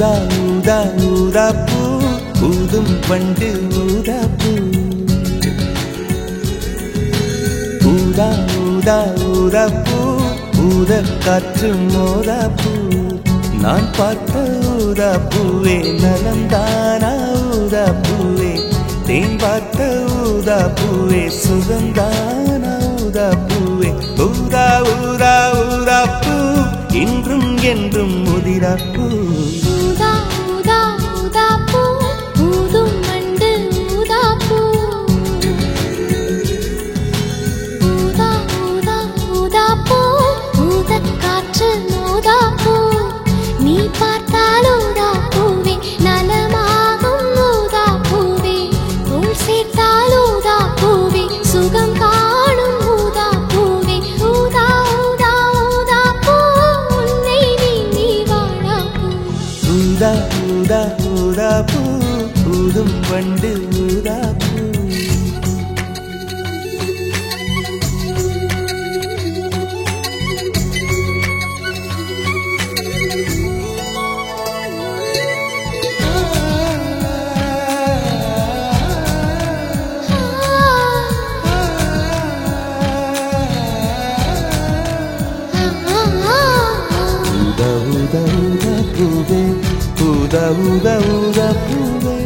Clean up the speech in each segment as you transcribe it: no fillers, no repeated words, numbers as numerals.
ஊதா ஊதா ஊதாப்பூ ஊதும் பண்டு ஊதாப்பூ ஊதா ஊதா ஊதாப்பூ ஊதக் காற்று மோதாப்பூ நான் பார்த்த ஊதாப்பூவே நலந்தானா ஊதாப்பூவே தேன் பார்த்த ஊதாப்பூவே சுகந்தானா ஊதாப்பூவே ஊதா ஊதா ஊதாப்பூ இன்றும் என்றும் முதிராப்பூ ஊதா ஊதா ஊதாப்பூ ஊதும் மண்டு ஊதாப்பூ ஊதா ஊதா ஊதாப்பூ ஊதக் காற்று மோதாப்பூ நீ பார்த்தால் ஊதாப்பூவே நலமாகும் ஊதாப்பூவே உள் சேர்த்தால் ஊதாப்பூவே சுகம் காணும் ஊதாப்பூவே ஊதா ஊதா ஊதாப்பூ உன்னை நீ வாழாப்பூ ஊதா ஊதா ஊதாப்பூ ஊதும் பண்டு ஊதாப்பூ ஊதா ஊதா பூவே ஊதா ஊதா ஊதா பூவே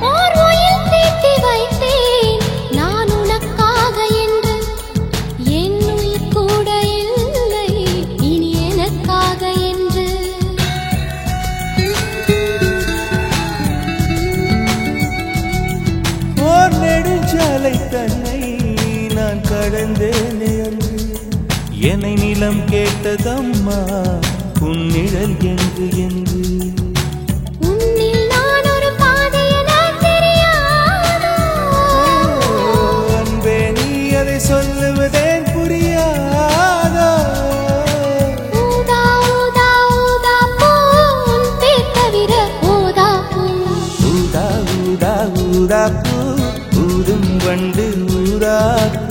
ஓர் உயிர் தீட்டி வைத்தேன் நான் உனக்காக என்று என் உயிர் கூட இல்லை இனி எனக்காக என்று ஓர் நெடுஞ்சாலை தன்னை நான் கடந்தேனே அன்று என்னை நிலம் கேட்டதம்மா உன் நிழல் என்று என்று உன்னில் நான் ஒரு பாதை என தெரியாதோ அன்பே நீ அதை சொல்லுவதேன் புரியாதோ ஊதா ஊதா ஊதாப்பூ உன் பேர் தவிர ஊதாப்பூ ஊதா ஊதா ஊதாப்பூ ஊதும் வண்டு ஊதாப்பூ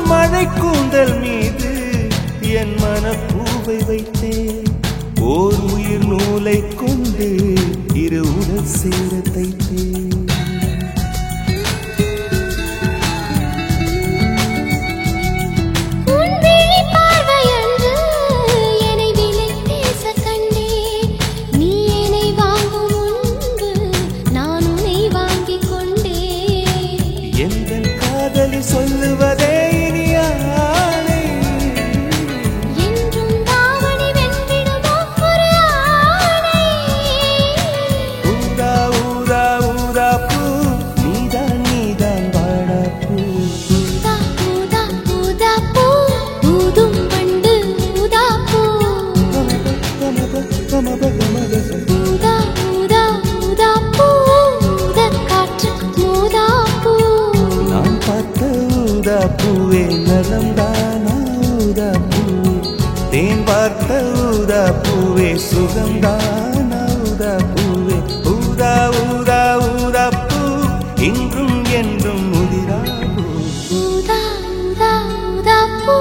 மழை கூந்தல் மீது என் மனப்பூவை வைத்தேன் ஓர் உயிர் நூலை கொண்டு இரு உடல் சேர தைத்தேன் உன் விழி பார்வையன்று என்னை விலை பேச கண்டேன் நீ என்னை வாங்கும் முன்பு நான் உன்னை வாங்கிக் கொண்டேன் எந்தன் காதலி சொல்லுவதே இனியானை என்றும் தாவணி வென்றிடுமோ ஒரு ஆணை ஊதா ஊதா ஊதாப்பூ நீதான் நீதான் வாழாப்பூ ஊதா ஊதா ஊதாப்பூ ஊதும் வண்டு ஊதாப்பூ ஊதா ஊதா ஊதாப்பூ ஊதக் காற்று மோதாப்பூ நான் பார்த்த ஊதாப்பூவே நலம்தானா ஊதாப்பூவே தேன் பார்த்த ஊதாப்பூவே சுகம்தானா ஊதாப்பூவே ஊதா ஊதா ஊதாப்பூ இன்றும் என்றும் முதிராப்பூ ஊதா ஊதா ஊதாப்பூ